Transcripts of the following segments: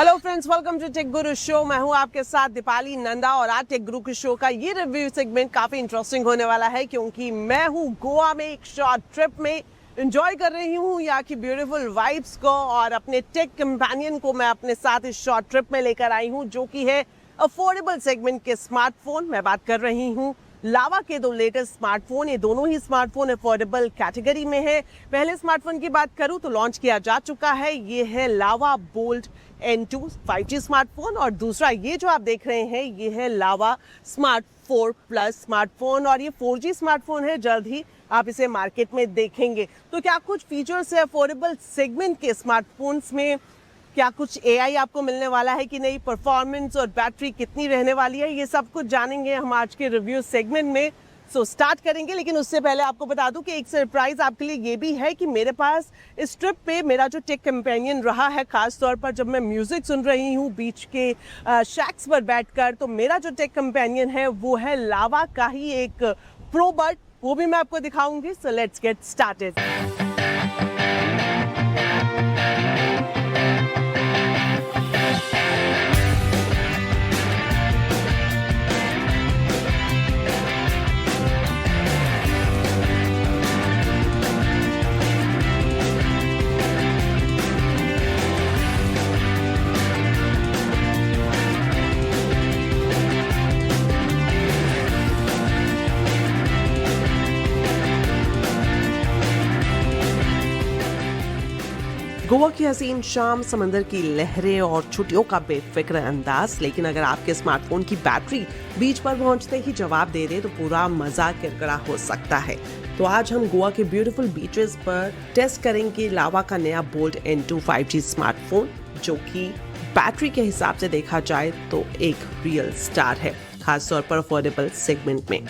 Hello friends, welcome to Tech Guru show. मैं हूं आपके साथ दीपाली नंदा और आज टेक गुरु के शो का ये रिव्यू सेगमेंट काफी इंटरेस्टिंग होने वाला है क्योंकि मैं हूं गोवा में एक शॉर्ट ट्रिप में एंजॉय कर रही हूं यहाँ की ब्यूटीफुल वाइब्स को और अपने टेक कंपेनियन को मैं अपने साथ इस शॉर्ट ट्रिप में लेकर आई हूं जो कि है अफोर्डेबल सेगमेंट के स्मार्टफोन। मैं बात कर रही हूँ लावा के दो लेटेस्ट स्मार्टफोन। ये दोनों ही स्मार्टफोन अफोर्डेबल कैटेगरी में है। पहले स्मार्टफोन की बात करूं तो लॉन्च किया जा चुका है, ये है लावा बोल्ट N2 5G स्मार्टफोन और दूसरा ये जो आप देख रहे हैं ये है लावा स्मार्ट 4 प्लस स्मार्टफोन और ये 4G स्मार्टफोन है। जल्द ही आप इसे मार्केट में देखेंगे। तो क्या कुछ फीचर्स है अफोर्डेबल सेगमेंट के स्मार्टफोन्स में, क्या कुछ AI आपको मिलने वाला है कि नहीं, परफॉर्मेंस और बैटरी कितनी रहने वाली है, ये सब कुछ जानेंगे हम आज के रिव्यू सेगमेंट में। सो स्टार्ट करेंगे, लेकिन उससे पहले आपको बता दूं कि एक सरप्राइज आपके लिए ये भी है कि मेरे पास इस ट्रिप पे मेरा जो टेक कंपेनियन रहा है, खास तौर पर जब मैं म्यूजिक सुन रही हूँ बीच के शैक्स पर बैठकर, तो मेरा जो टेक कंपेनियन है वो है लावा का ही एक प्रोबड, वो भी मैं आपको दिखाऊंगी। So let's get started. Goa की हसीन शाम, समंदर की लहरें और छुट्टियों का बेफिक्र अंदाज। लेकिन अगर आपके स्मार्टफोन की बैटरी बीच पर पहुंचते ही जवाब दे दे तो पूरा मजा किरकिरा हो सकता है। तो आज हम गोवा के ब्यूटीफुल बीचेस पर टेस्ट करेंगे लावा का नया बोल्ट N2 5G स्मार्टफोन, जो कि बैटरी के हिसाब से देखा जाए तो एक रियल स्टार है, खासतौर पर अफोर्डेबल सेगमेंट में।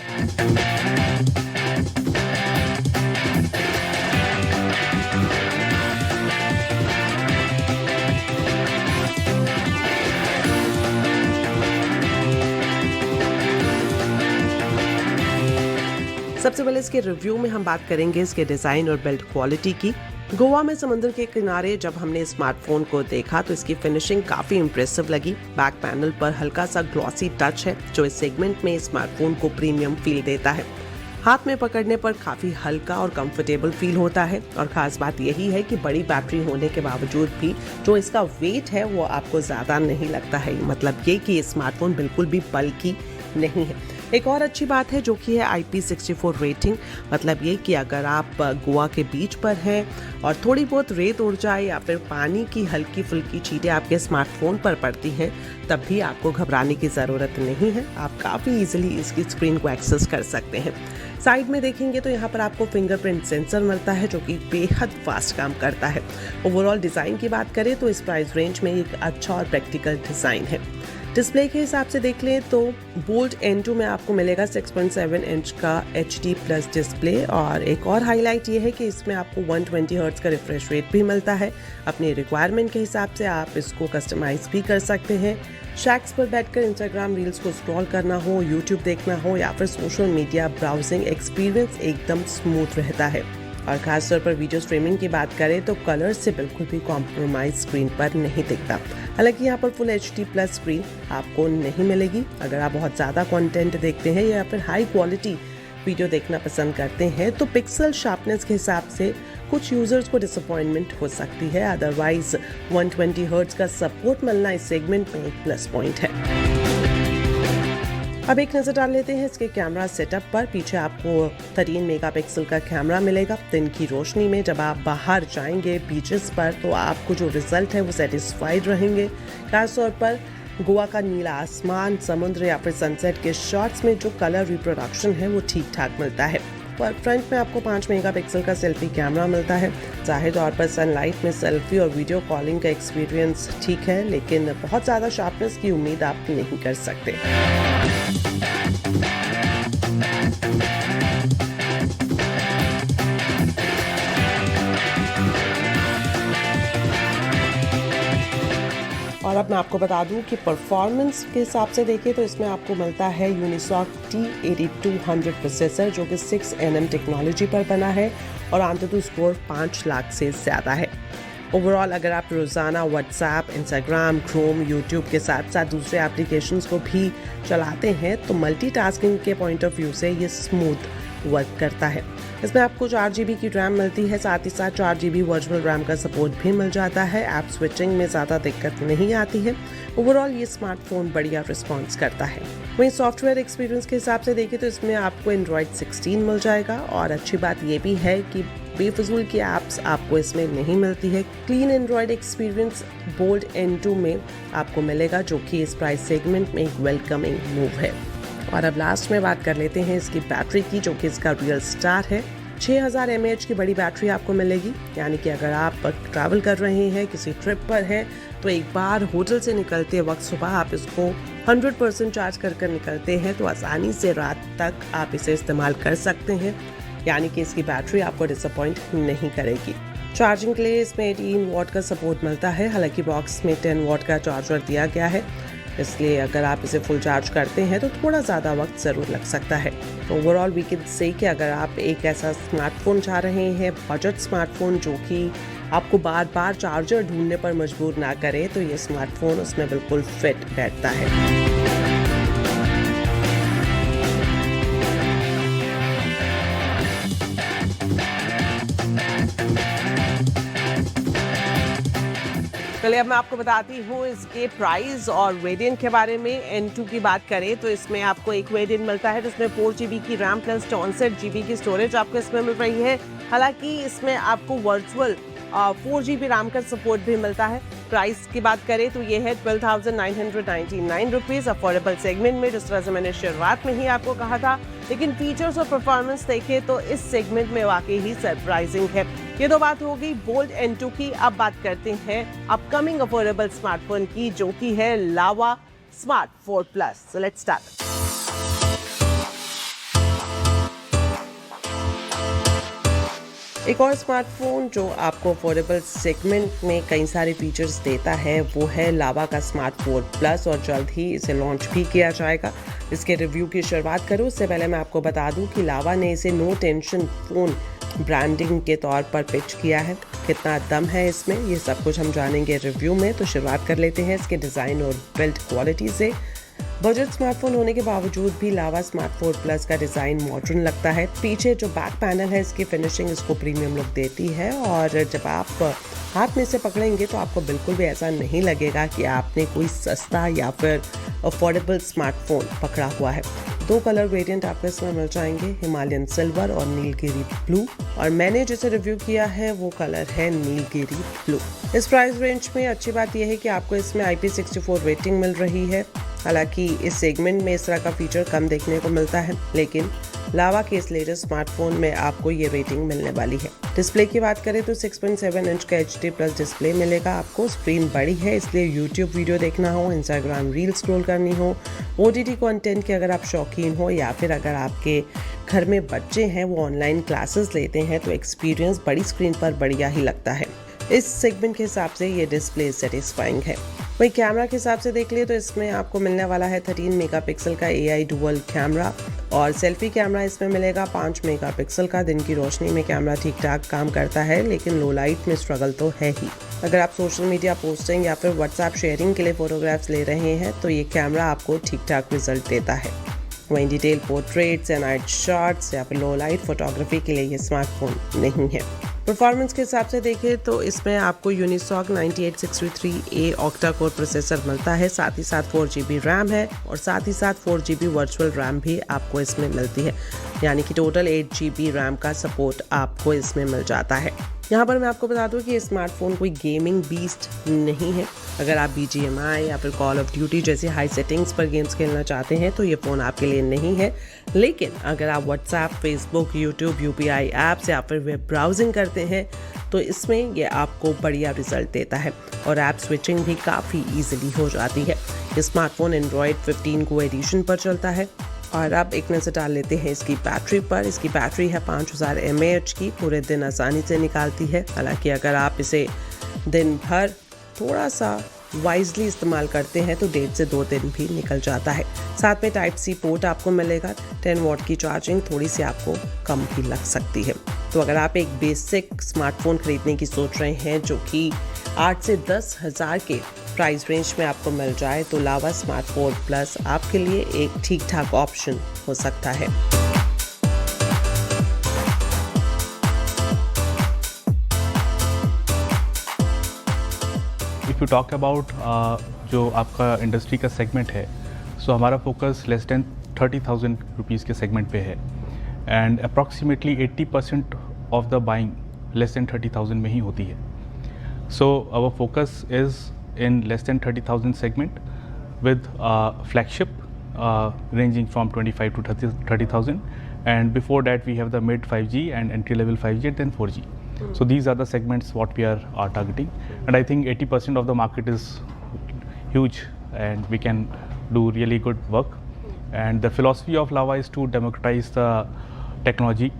सबसे पहले इसके रिव्यू में हम बात करेंगे इसके डिज़ाइन और बिल्ड क्वालिटी की। गोवा में समुद्र के किनारे जब हमने स्मार्टफोन को देखा तो इसकी फिनिशिंग काफ़ी इंप्रेसिव लगी। बैक पैनल पर हल्का सा ग्लॉसी टच है जो इस सेगमेंट में स्मार्टफोन को प्रीमियम फील देता है। हाथ में पकड़ने पर काफ़ी हल्का और कंफर्टेबल फील होता है और ख़ास बात यही है कि बड़ी बैटरी होने के बावजूद भी जो इसका वेट है वो आपको ज़्यादा नहीं लगता है। मतलब ये कि ये स्मार्टफोन बिल्कुल भी बल्कि नहीं है। एक और अच्छी बात है जो कि है IP64 रेटिंग। मतलब ये कि अगर आप गोवा के बीच पर हैं और थोड़ी बहुत रेत उड़ जाए या फिर पानी की हल्की फुल्की छींटें आपके स्मार्टफोन पर पड़ती हैं, तब भी आपको घबराने की ज़रूरत नहीं है। आप काफ़ी इजीली इसकी स्क्रीन को एक्सेस कर सकते हैं। साइड में देखेंगे तो यहाँ पर आपको फिंगरप्रिंट सेंसर मिलता है जो कि बेहद फास्ट काम करता है। ओवरऑल डिज़ाइन की बात करें तो इस प्राइस रेंज में एक अच्छा और प्रैक्टिकल डिज़ाइन है। डिस्प्ले के हिसाब से देख लें तो बोल्ट N2 में आपको मिलेगा 6.7 इंच का HD प्लस डिस्प्ले और एक और हाईलाइट ये है कि इसमें आपको 120 हर्ट्ज का रिफ्रेश रेट भी मिलता है। अपनी रिक्वायरमेंट के हिसाब से आप इसको कस्टमाइज भी कर सकते हैं। शैक्स पर बैठकर इंस्टाग्राम रील्स को स्क्रॉल करना हो, यूट्यूब देखना हो या फिर सोशल मीडिया ब्राउजिंग एक्सपीरियंस एकदम स्मूथ रहता है। और खासतौर पर वीडियो स्ट्रीमिंग की बात करें तो कलर से बिल्कुल भी कॉम्प्रोमाइज स्क्रीन पर नहीं दिखता। हालांकि यहाँ पर फुल HD प्लस स्क्रीन आपको नहीं मिलेगी। अगर आप बहुत ज़्यादा कंटेंट देखते हैं या फिर हाई क्वालिटी वीडियो देखना पसंद करते हैं तो पिक्सल शार्पनेस के हिसाब से कुछ यूजर्स को डिसअपॉइंटमेंट हो सकती है। अदरवाइज 120 हर्ट्ज का सपोर्ट मिलना इस सेगमेंट में एक प्लस पॉइंट है। अब एक नज़र डाल लेते हैं इसके कैमरा सेटअप पर। पीछे आपको 13 मेगापिक्सल का कैमरा मिलेगा। दिन की रोशनी में जब आप बाहर जाएंगे बीचेस पर तो आपको जो रिजल्ट है वो सेटिस्फाइड रहेंगे। खासतौर पर गोवा का नीला आसमान, समुद्र या फिर सनसेट के शॉट्स में जो कलर रिप्रोडक्शन है वो ठीक ठाक मिलता है। पर फ्रंट में आपको 5 मेगापिक्सल का सेल्फी कैमरा मिलता है। जाहिर तौर पर सनलाइट में सेल्फी और वीडियो कॉलिंग का एक्सपीरियंस ठीक है, लेकिन बहुत ज़्यादा शार्पनेस की उम्मीद आप नहीं कर सकते। और अब मैं आपको बता दूं कि परफॉर्मेंस के हिसाब से देखिए तो इसमें आपको मिलता है यूनिसॉक T8200 प्रोसेसर जो कि 6nm टेक्नोलॉजी पर बना है और AnTuTu स्कोर 5 लाख से ज़्यादा है। ओवरऑल अगर आप रोज़ाना व्हाट्सएप, इंस्टाग्राम, क्रोम, यूट्यूब के साथ साथ दूसरे एप्लीकेशंस को भी चलाते हैं तो मल्टीटास्किंग के पॉइंट ऑफ व्यू से ये स्मूथ वर्क करता है। इसमें आपको 4 GB की रैम मिलती है, साथ ही साथ 4 GB वर्चुअल रैम का सपोर्ट भी मिल जाता है। ऐप स्विचिंग में ज़्यादा दिक्कत नहीं आती है। ओवरऑल ये स्मार्टफोन बढ़िया रिस्पॉन्स करता है। वहीं सॉफ्टवेयर एक्सपीरियंस के हिसाब से देखें तो इसमें आपको एंड्रॉयड 16 मिल जाएगा और अच्छी बात ये भी है कि बेफजूल की ऐप्स आपको इसमें नहीं मिलती है। Clean Android experience bold N2 में आपको मिलेगा, जो कि इस प्राइस सेगमेंट में एक वेलकमिंग मूव है। और अब लास्ट में बात कर लेते हैं इसकी बैटरी की, जो कि इसका रियल स्टार है। 6000 mAh की बड़ी बैटरी आपको मिलेगी, यानी कि अगर आप ट्रैवल कर रहे हैं, किसी ट्रिप पर हैं, तो एक बार होटल से निकलते वक्त सुबह आप इसको 100% चार्ज कर निकलते हैं तो आसानी से रात तक आप इसे इस्तेमाल कर सकते हैं, यानी कि इसकी बैटरी आपको डिसअपॉइंट नहीं करेगी। चार्जिंग के लिए इसमें 18 वॉट का सपोर्ट मिलता है, हालांकि बॉक्स में 10 वॉट का चार्जर दिया गया है, इसलिए अगर आप इसे फुल चार्ज करते हैं तो थोड़ा ज़्यादा वक्त ज़रूर लग सकता है। तो ओवरऑल वी कैन से कि अगर आप एक ऐसा स्मार्टफोन चाह रहे हैं, बजट स्मार्टफोन जो कि आपको बार बार चार्जर ढूंढने पर मजबूर ना करे, तो ये स्मार्टफोन उसमें बिल्कुल फिट बैठता है। चलिए अब मैं आपको बताती हूँ इसके प्राइस और वेरिएंट के बारे में। N2 की बात करें तो इसमें आपको एक वेरिएंट मिलता है जिसमें 4 GB की रैम प्लस 64 GB की स्टोरेज आपको इसमें मिल रही है। हालांकि इसमें आपको वर्चुअल 4 GB रैम का सपोर्ट भी मिलता है। प्राइस की बात करें तो ये है 12,999 रुपीज़, अफोर्डेबल सेगमेंट में, जिस तरह से मैंने शुरुआत में ही आपको कहा था। लेकिन फीचर्स और परफॉर्मेंस देखें तो इस सेगमेंट में वाकई ही सरप्राइजिंग है। ये तो बात हो गई बोल्ड N2 की। अब बात करते हैं अपकमिंग अफोर्डेबल स्मार्टफोन की, जो कि है Lava Smart 4 Plus. So let's start. एक और स्मार्टफोन जो आपको अफोर्डेबल सेगमेंट में कई सारे फीचर्स देता है वो है लावा का स्मार्ट 4 प्लस, और जल्द ही इसे लॉन्च भी किया जाएगा। इसके रिव्यू की शुरुआत करूँ उससे पहले मैं आपको बता दूं कि लावा ने इसे नो टेंशन फ़ोन ब्रांडिंग के तौर पर पिच किया है। कितना दम है इसमें, ये सब कुछ हम जानेंगे रिव्यू में। तो शुरुआत कर लेते हैं इसके डिज़ाइन और बिल्ड क्वालिटी से। बजट स्मार्टफोन होने के बावजूद भी लावा स्मार्ट 4 प्लस का डिज़ाइन मॉडर्न लगता है। पीछे जो बैक पैनल है इसकी फिनिशिंग इसको प्रीमियम लुक देती है, और जब आप हाथ में से पकड़ेंगे तो आपको बिल्कुल भी ऐसा नहीं लगेगा कि आपने कोई सस्ता या फिर अफोर्डेबल स्मार्टफोन पकड़ा हुआ है। 2 कलर वेरिएंट आपको इसमें मिल जाएंगे, हिमालयन सिल्वर और नीलगिरी ब्लू, और मैंने जिसे रिव्यू किया है वो कलर है नीलगिरी ब्लू। इस प्राइस रेंज में अच्छी बात यह है कि आपको इसमें IP64 रेटिंग मिल रही है। हालांकि इस सेगमेंट में इस तरह का फीचर कम देखने को मिलता है, लेकिन लावा के इस लेटेस्ट स्मार्टफोन में आपको ये रेटिंग मिलने वाली है। डिस्प्ले की बात करें तो 6.7 इंच का HD+ डिस्प्ले मिलेगा आपको। स्क्रीन बड़ी है, इसलिए यूट्यूब वीडियो देखना हो, इंस्टाग्राम रील स्क्रॉल करनी हो, OTT कंटेंट के अगर आप शौकीन हो, या फिर अगर आपके घर में बच्चे हैं वो ऑनलाइन क्लासेस लेते हैं, तो एक्सपीरियंस बड़ी स्क्रीन पर बढ़िया ही लगता है। इस सेगमेंट के हिसाब से ये डिस्प्ले सेटिस्फाइंग है। वही कैमरा के हिसाब से देख लिए तो इसमें आपको मिलने वाला है 13 मेगापिक्सल का AI डुअल कैमरा, और सेल्फी कैमरा इसमें मिलेगा 5 मेगापिक्सल का। दिन की रोशनी में कैमरा ठीक ठाक काम करता है, लेकिन लो लाइट में स्ट्रगल तो है ही। अगर आप सोशल मीडिया पोस्टिंग या फिर व्हाट्सएप शेयरिंग के लिए फोटोग्राफ्स ले रहे हैं तो ये कैमरा आपको ठीक ठाक रिजल्ट देता है। वहीं डिटेल पोर्ट्रेट्स या नाइट शॉट्स या फिर लो लाइट फोटोग्राफी के लिए ये स्मार्टफोन नहीं है। परफॉर्मेंस के हिसाब से देखें तो इसमें आपको Unisoc 9863A octa core processor मिलता है, साथ ही साथ 4 GB रैम है, और साथ ही साथ 4 GB वर्चुअल रैम भी आपको इसमें मिलती है, यानी कि टोटल 8 GB रैम का सपोर्ट आपको इसमें मिल जाता है। यहाँ पर मैं आपको बता दूँ कि स्मार्टफोन कोई गेमिंग बीस्ट नहीं है। अगर आप BGMI या फिर कॉल ऑफ ड्यूटी जैसी हाई सेटिंग्स पर गेम्स खेलना चाहते हैं तो ये फ़ोन आपके लिए नहीं है। लेकिन अगर आप WhatsApp, Facebook, YouTube, UPI apps या फिर वेब ब्राउजिंग करते हैं तो इसमें ये आपको बढ़िया रिजल्ट देता है, और ऐप स्विचिंग भी काफ़ी ईजिली हो जाती है। ये स्मार्टफोन एंड्रॉयड 15 को एडिशन पर चलता है। और अब एक नज़र डाल लेते हैं इसकी बैटरी पर। इसकी बैटरी है 5000 mAh की, पूरे दिन आसानी से निकालती है। हालांकि अगर आप इसे दिन भर थोड़ा सा वाइजली इस्तेमाल करते हैं तो 1.5 से 2 दिन भी निकल जाता है। साथ में Type-C पोर्ट आपको मिलेगा। 10 वॉट की चार्जिंग थोड़ी सी आपको कम भी लग सकती है। तो अगर आप एक बेसिक स्मार्टफोन खरीदने की सोच रहे हैं जो कि 8 से 10 हज़ार के प्राइस रेंज में आपको मिल जाए, तो लावा स्मार्ट 4 प्लस आपके लिए एक ठीक ठाक ऑप्शन हो सकता है। इफ़ यू टॉक अबाउट जो आपका इंडस्ट्री का सेगमेंट है, सो हमारा फोकस लेस देन 30,000 रुपीज़ के सेगमेंट पे है and approximately 80% of the buying less than 30,000 में ही होती है। So our focus is in less than 30,000 segment with flagship ranging from 25 to 30,000, and before that we have the mid 5G and entry level 5G and then 4G. So these are the segments what we are targeting, and I think 80% of the market is huge and we can do really good work. And the philosophy of Lava is to democratize the technology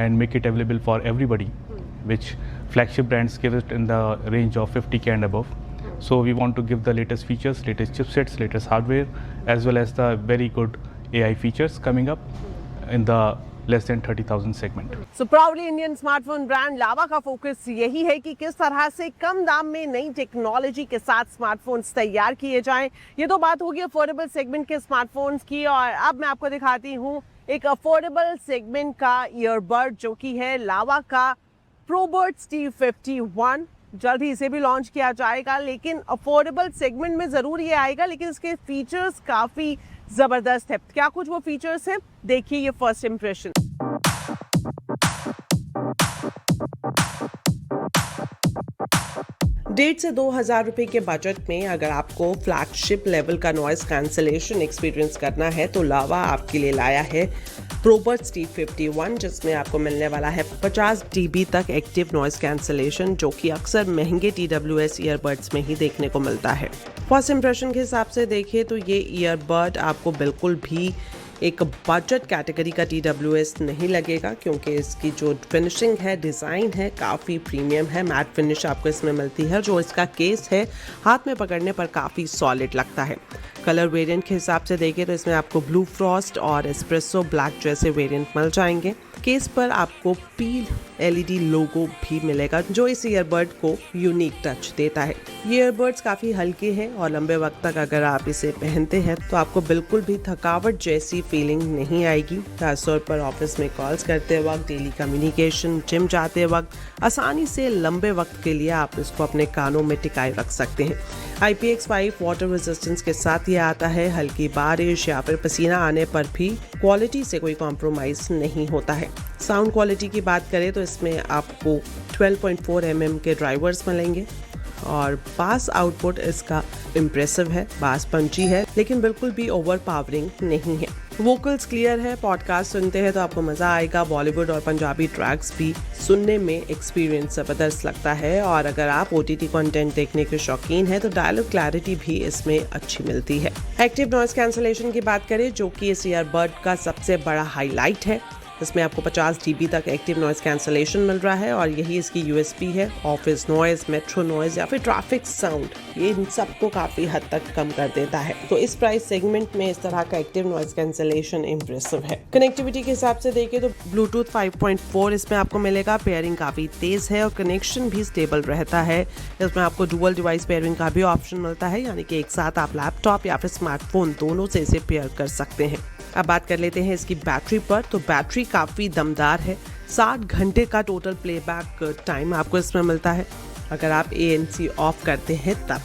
and make it available for everybody, which flagship brands give it in the range of 50K and above. So we want to give the latest features, latest chipsets, latest hardware, as well as the very good AI features coming up in the less than 30,000 segment. So proudly Indian smartphone brand Lava का focus यही है कि किस तरह से कम दाम में नई टेक्नोलॉजी के साथ स्मार्टफोन्स तैयार किए जाएं। ये तो बात होगी अफोर्डेबल सेगमेंट के स्मार्टफोन्स की, और अब मैं आपको दिखाती हूँ एक अफोर्डेबल सेगमेंट का ईयरबड जो कि है लावा का ProBuds T51। जल्द ही इसे भी लॉन्च किया जाएगा, लेकिन अफोर्डेबल सेगमेंट में ज़रूर ये आएगा, लेकिन इसके फीचर्स काफ़ी ज़बरदस्त है। क्या कुछ वो फीचर्स हैं, देखिए ये फर्स्ट इम्प्रेशन। 1,500 से 2,000 रुपए के बजट में अगर आपको फ्लैगशिप लेवल का नॉइस कैंसलेशन एक्सपीरियंस करना है तो लावा आपके लिए लाया है ProBuds T51, जिसमें आपको मिलने वाला है 50 dB तक एक्टिव नॉइस कैंसलेशन, जो कि अक्सर महंगे TWS ईयरबड्स में ही देखने को मिलता है। फर्स्ट इंप्रेशन के हिसाब से देखिए तो ये ईयरबड आपको बिल्कुल भी एक बजट कैटेगरी का TWS नहीं लगेगा, क्योंकि इसकी जो फिनिशिंग है, डिज़ाइन है, काफ़ी प्रीमियम है। मैट फिनिश आपको इसमें मिलती है। जो इसका केस है हाथ में पकड़ने पर काफ़ी सॉलिड लगता है। कलर वेरिएंट के हिसाब से देखें तो इसमें आपको ब्लू फ्रॉस्ट और एस्प्रेसो ब्लैक जैसे वेरिएंट मिल जाएंगे। केस पर आपको पील LED लोगो भी मिलेगा, जो इस ईयरबड को यूनिक टच देता है। ये ईयरबड्स काफ़ी हल्के हैं और लंबे वक्त तक अगर आप इसे पहनते हैं तो आपको बिल्कुल भी थकावट जैसी फीलिंग नहीं आएगी। खासतौर पर ऑफिस में कॉल्स करते वक्त, डेली कम्युनिकेशन, जिम जाते वक्त आसानी से लंबे वक्त के लिए आप इसको अपने कानों में टिकाए रख सकते हैं। IPX5 वाटर रेजिस्टेंस के साथ ये आता है। हल्की बारिश या फिर पसीना आने पर भी क्वालिटी से कोई कॉम्प्रोमाइज़ नहीं होता है। साउंड क्वालिटी की बात करें तो इसमें आपको 12.4 mm के ड्राइवर्स मिलेंगे और बास आउटपुट इसका इम्प्रेसिव है, बास पंची है, लेकिन बिल्कुल भी ओवर पावरिंग नहीं है। वोकल्स क्लियर है। पॉडकास्ट सुनते हैं तो आपको मज़ा आएगा। बॉलीवुड और पंजाबी ट्रैक्स भी सुनने में एक्सपीरियंस ज़बरदस्त लगता है, और अगर आप OTT कंटेंट देखने के शौकीन हैं तो डायलॉग क्लैरिटी भी इसमें अच्छी मिलती है। एक्टिव नॉइस कैंसलेशन की बात करें, जो कि इस ईयरबड का सबसे बड़ा हाईलाइट है, इसमें आपको 50 dB तक एक्टिव नॉइस कैंसलेशन मिल रहा है, और यही इसकी USP है। ऑफिस नॉइज, मेट्रो नॉइज या फिर ट्रैफिक साउंड, ये इन सबको काफ़ी हद तक कम कर देता है। तो इस प्राइस सेगमेंट में इस तरह का एक्टिव नॉइस कैंसलेशन इम्प्रेसिव है। कनेक्टिविटी के हिसाब से देखें तो ब्लूटूथ 5.4 इसमें आपको मिलेगा। पेयरिंग काफ़ी तेज़ है और कनेक्शन भी स्टेबल रहता है। इसमें आपको डुअल डिवाइस पेयरिंग का भी ऑप्शन मिलता है, यानी कि एक साथ आप लैपटॉप या फिर स्मार्टफोन दोनों से इसे पेयर कर सकते हैं। अब बात कर लेते हैं इसकी बैटरी पर। तो बैटरी काफ़ी दमदार है। 60 घंटे का टोटल प्लेबैक टाइम आपको इसमें मिलता है, अगर आप ANC ऑफ करते हैं तब।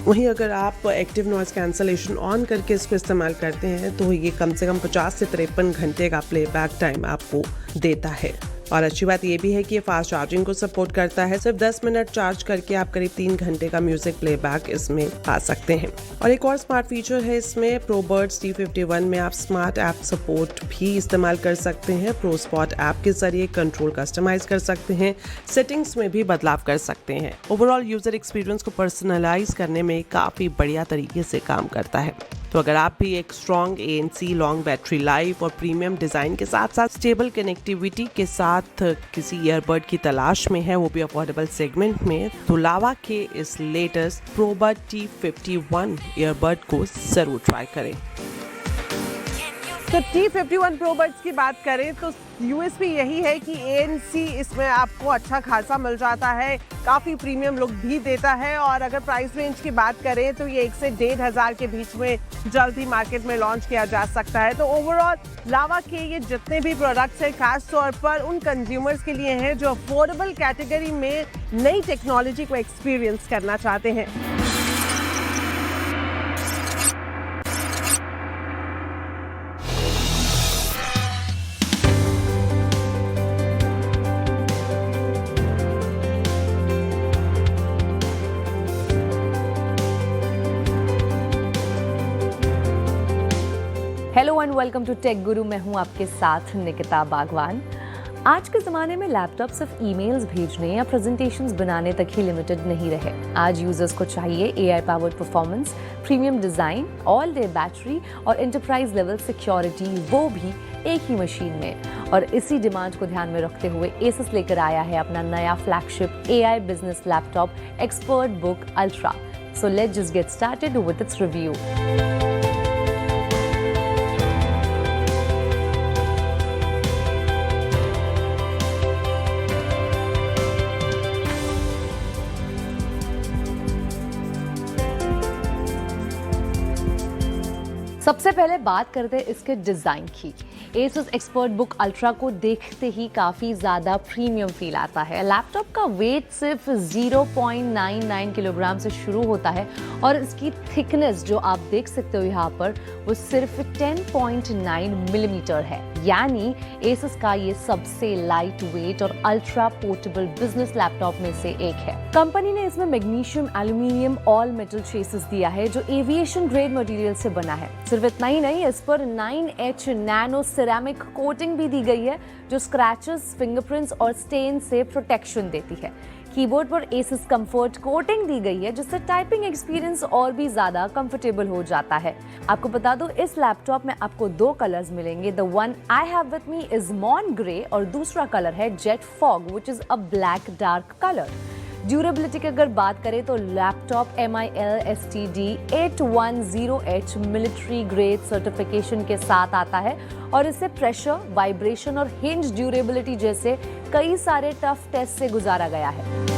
वहीं अगर आप एक्टिव नॉइस कैंसलेशन ऑन करके इसको इस्तेमाल करते हैं तो ये कम से कम 50 से 53 घंटे का प्लेबैक टाइम आपको देता है। और अच्छी बात ये भी है कि ये फास्ट चार्जिंग को सपोर्ट करता है। सिर्फ 10 मिनट चार्ज करके आप करीब 3 घंटे का म्यूजिक प्लेबैक इसमें पा सकते हैं। और एक और स्मार्ट फीचर है इसमें, ProBuds T51 में आप स्मार्ट ऐप सपोर्ट भी इस्तेमाल कर सकते हैं। ProSpot ऐप के जरिए कंट्रोल कस्टमाइज कर सकते हैं, सेटिंग्स में भी बदलाव कर सकते हैं। ओवरऑल यूजर एक्सपीरियंस को पर्सनलाइज करने में काफ़ी बढ़िया तरीके से काम करता है। तो अगर आप भी एक strong ANC, long battery life और प्रीमियम डिज़ाइन के साथ साथ स्टेबल कनेक्टिविटी के साथ किसी ईयरबड की तलाश में है, वो भी अफोर्डेबल सेगमेंट में, तो लावा के इस लेटेस्ट ProBuds T51 ईयरबड को ज़रूर ट्राई करें। तो T51 Pro Buds की बात करें तो यूएसपी यही है कि ANC इसमें आपको अच्छा खासा मिल जाता है, काफ़ी प्रीमियम लुक भी देता है। और अगर प्राइस रेंज की बात करें तो ये 1 से 1,500 के बीच में जल्द ही मार्केट में लॉन्च किया जा सकता है। तो ओवरऑल लावा के ये जितने भी प्रोडक्ट्स हैं खास तौर पर उन कंज्यूमर्स के लिए हैं जो अफोर्डेबल कैटेगरी में नई टेक्नोलॉजी को एक्सपीरियंस करना चाहते हैं। Hello and welcome to Tech Guru. मैं हूं आपके साथ निकिता बागवान। आज के ज़माने में लैपटॉप सिर्फ ईमेल्स भेजने या प्रेजेंटेशंस बनाने तक ही लिमिटेड नहीं रहे। आज यूजर्स को चाहिए AI powered performance, premium design, all day battery और एंटरप्राइज लेवल सिक्योरिटी, वो भी एक ही मशीन में। और इसी डिमांड को ध्यान में रखते हुए एसस लेकर आया है अपना नया flagship AI business laptop ExpertBook Ultra. So let's just get started with its review. सबसे पहले बात करते हैं इसके डिज़ाइन की। Asus ExpertBook Ultra को देखते ही काफ़ी ज़्यादा प्रीमियम फील आता है। लैपटॉप का वेट सिर्फ 0.99 किलोग्राम से शुरू होता है और इसकी थिकनेस जो आप देख सकते हो यहाँ पर वो सिर्फ 10.9 मिलीमीटर है। यानी Asus का ये सबसे लाइट वेट और अल्ट्रा पोर्टेबल बिजनेस लैपटॉप में से एक है। कंपनी ने इसमें magnesium aluminium all metal chassis दिया है जो एविएशन ग्रेड मटेरियल से बना है। सिर्फ इतना ही नहीं, इस पर 9H नैनो सिरेमिक कोटिंग भी दी गई है जो स्क्रैचेस, फिंगरप्रिंट्स और स्टेन से प्रोटेक्शन देती है। कीबोर्ड पर Asus कंफर्ट कोटिंग दी गई है जिससे टाइपिंग एक्सपीरियंस और भी ज्यादा कंफर्टेबल हो जाता है। आपको बता दूं, इस लैपटॉप में आपको 2 कलर्स मिलेंगे। The one I have with me is moon grey और दूसरा कलर है jet fog which is a black dark colour. Durability की अगर बात करें तो laptop MIL STD 810H military grade certification के साथ आता है और इसे प्रेशर, वाइब्रेशन और हिंज ड्यूरेबिलिटी जैसे कई सारे टफ टेस्ट से गुजारा गया है।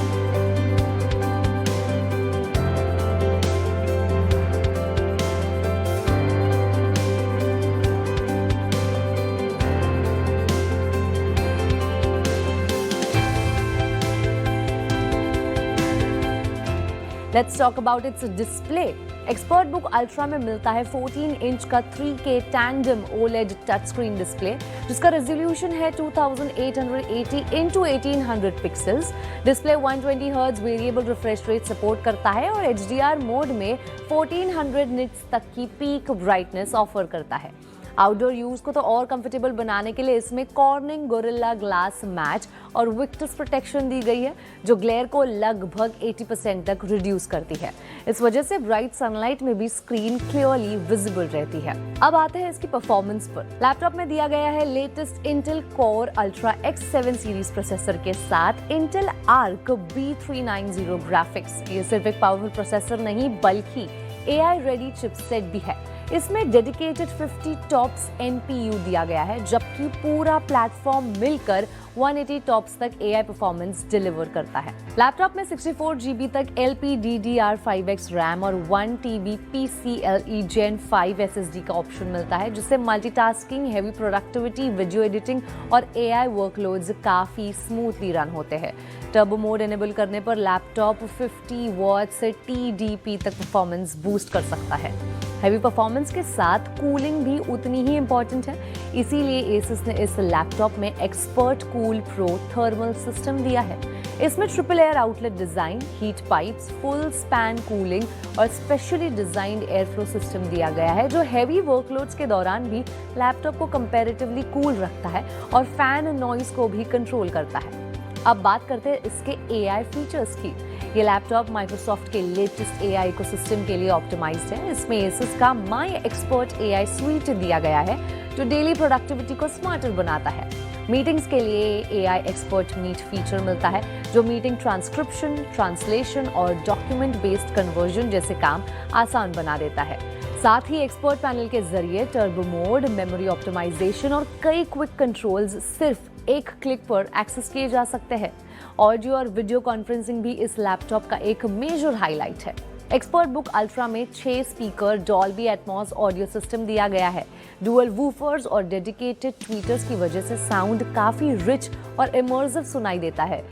Let's talk about its display. ExpertBook Ultra में मिलता है 14 इंच का 3K tandem OLED touch screen display जिसका रेजोल्यूशन है 2880 x 1800 pixels. Display 120 hertz variable refresh rate support करता है और HDR मोड में 1400 निट्स तक की पीक ब्राइटनेस ऑफर करता है। आउटडोर यूज को तो और कंफर्टेबल बनाने के लिए इसमें कॉर्निंग गोरिल्ला ग्लास मैट और विक्टस प्रोटेक्शन दी गई है जो ग्लेयर को लगभग 80% तक रिड्यूस करती है। इस वजह से ब्राइट सनलाइट में भी स्क्रीन क्लियरली विजिबल रहती है। अब आते हैं इसकी परफॉर्मेंस पर। लैपटॉप में दिया गया है latest Intel core ultra X7 series processor के साथ इंटेल आर्क B390 ग्राफिक्स। ये सिर्फ एक पावरफुल प्रोसेसर नहीं बल्कि AI रेडी चिपसेट भी है। इसमें डेडिकेटेड 50 टॉप्स NPU दिया गया है जबकि पूरा प्लेटफॉर्म मिलकर 180 टॉप्स तक AI परफॉर्मेंस डिलीवर करता है। लैपटॉप में 64 GB तक LPDDR5X रैम और 1 TB PCIe Gen 5 SSD का ऑप्शन मिलता है जिससे multitasking, heavy productivity, video editing और AI वर्कलोड्स काफ़ी स्मूथली रन होते हैं। टर्बो मोड एनेबल करने पर लैपटॉप 50 वॉट से TDP तक परफॉर्मेंस बूस्ट कर सकता है। हैवी परफॉर्मेंस के साथ कूलिंग भी उतनी ही इम्पॉर्टेंट है, इसीलिए Asus ने इस लैपटॉप में expert cool pro thermal system दिया है। इसमें triple air outlet design, heat pipes, full span cooling और specially designed air flow system दिया गया है जो हैवी वर्कलोड्स के दौरान भी लैपटॉप को कंपैरेटिवली कूल रखता है और फैन नॉइज को भी कंट्रोल करता है। अब बात करते हैं इसके AI फीचर्स की। ये लैपटॉप माइक्रोसॉफ्ट के लेटेस्ट AI इकोसिस्टम के लिए ऑप्टिमाइज्ड है। इसमें Asus का My Expert AI स्वीट दिया गया है जो डेली प्रोडक्टिविटी को स्मार्टर बनाता है। मीटिंग्स के लिए AI एक्सपर्ट मीट फीचर मिलता है जो मीटिंग ट्रांसक्रिप्शन, ट्रांसलेशन और डॉक्यूमेंट बेस्ड कन्वर्जन जैसे काम आसान बना देता है। साथ ही एक्सपर्ट पैनल के जरिए टर्बो मोड, मेमोरी ऑप्टिमाइजेशन और कई क्विक कंट्रोल्स सिर्फ एक क्लिक पर एक्सेस किए जा सकते हैं। ऑडियो और वीडियो कॉन्फ्रेंसिंग भी इस लैपटॉप का एक मेजर हाईलाइट है। एक्सपर्ट बुक अल्ट्रा में 6 speaker Dolby Atmos audio system दिया गया है। डुअल वूफर्स और डेडिकेटेड ट्वीटर्स की वजह से साउंड काफी रिच और इमर्सिव सुनाई देता है।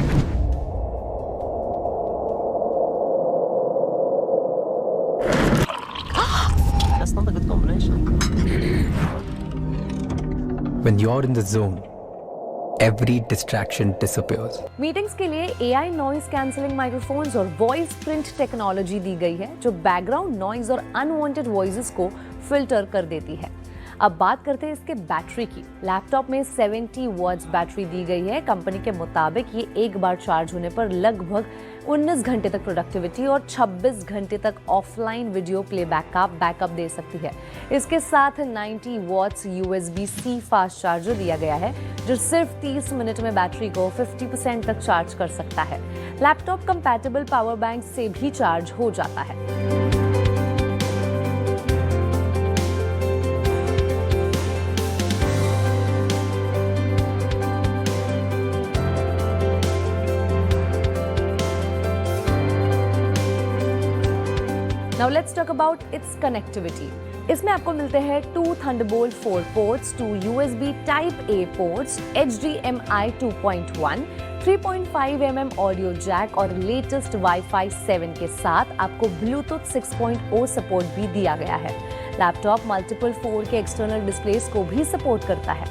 That's not a good combination. When you're in the zone, every distraction disappears. Meetings के लिए AI नॉइज कैंसलिंग माइक्रोफोन्स और वॉइस प्रिंट टेक्नोलॉजी दी गई है जो बैकग्राउंड नॉइज और अनवांटेड वॉइसेस को फिल्टर कर देती है। अब बात करते हैं इसके बैटरी की। लैपटॉप में 70 वॉट्स बैटरी दी गई है। कंपनी के मुताबिक ये एक बार चार्ज होने पर लगभग 19 घंटे तक प्रोडक्टिविटी और 26 घंटे तक ऑफलाइन वीडियो प्लेबैक का बैकअप दे सकती है। इसके साथ 90 वॉट्स USB-C फास्ट चार्जर दिया गया है जो सिर्फ 30 मिनट में बैटरी को 50% तक चार्ज कर सकता है। लैपटॉप कंपैटिबल पावर बैंक से भी चार्ज हो जाता है। Now let's talk about its connectivity. इसमें आपको मिलते हैं 2 Thunderbolt 4 ports, 2 USB Type A ports, HDMI 2.1, 3.5 mm audio Jack और लेटेस्ट Wi-Fi 7 के साथ आपको Bluetooth 6.0 सपोर्ट भी दिया गया है। Laptop multiple 4K external displace को भी सपोर्ट करता है।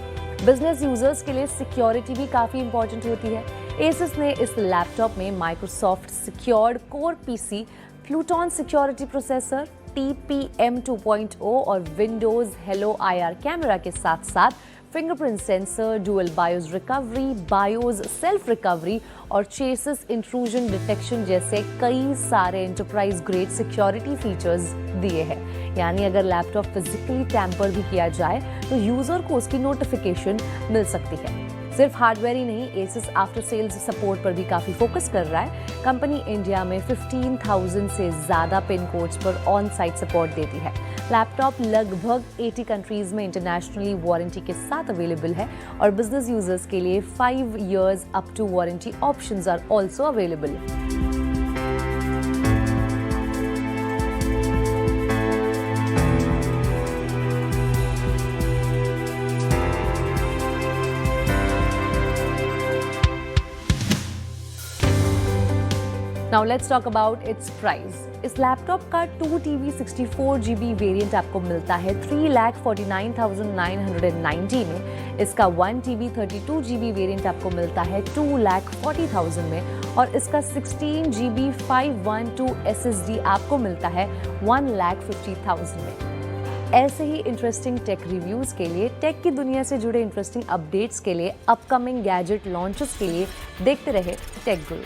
बिजनेस यूजर्स के लिए सिक्योरिटी भी काफी इंपॉर्टेंट होती है। Asus ने इस लैपटॉप में Microsoft secured core PC, Pluton security processor, TPM 2.0 और विंडोज हेलो IR कैमरा के साथ साथ fingerprint sensor, dual BIOS recovery, BIOS self recovery और चेसिस इंट्रूजन डिटेक्शन जैसे कई सारे एंटरप्राइज ग्रेड सिक्योरिटी फीचर्स दिए हैं। यानी अगर लैपटॉप फिजिकली टैम्पर भी किया जाए तो यूजर को उसकी नोटिफिकेशन मिल सकती है। सिर्फ हार्डवेयर ही नहीं, Asus आफ्टर सेल्स सपोर्ट पर भी काफी फोकस कर रहा है। कंपनी इंडिया में 15,000 से ज्यादा पिन कोड्स पर ऑन साइट सपोर्ट देती है। लैपटॉप लगभग 80 कंट्रीज में इंटरनेशनली वारंटी के साथ अवेलेबल है और बिजनेस यूजर्स के लिए 5 years up to warranty options are also available. Now let's talk about its price. इस लैपटॉप का 2TB 64GB वेरिएंट आपको मिलता है 3,49,990 में। इसका 1TB 32GB वेरिएंट आपको मिलता है 2,40,000 में और इसका 16GB 512 SSD आपको मिलता है 1,50,000 में। ऐसे ही इंटरेस्टिंग टेक रिव्यूज के लिए, टेक की दुनिया से जुड़े इंटरेस्टिंग अपडेट्स के लिए, अपकमिंग गैजेट लॉन्चेस के लिए देखते रहे टेक गुरु।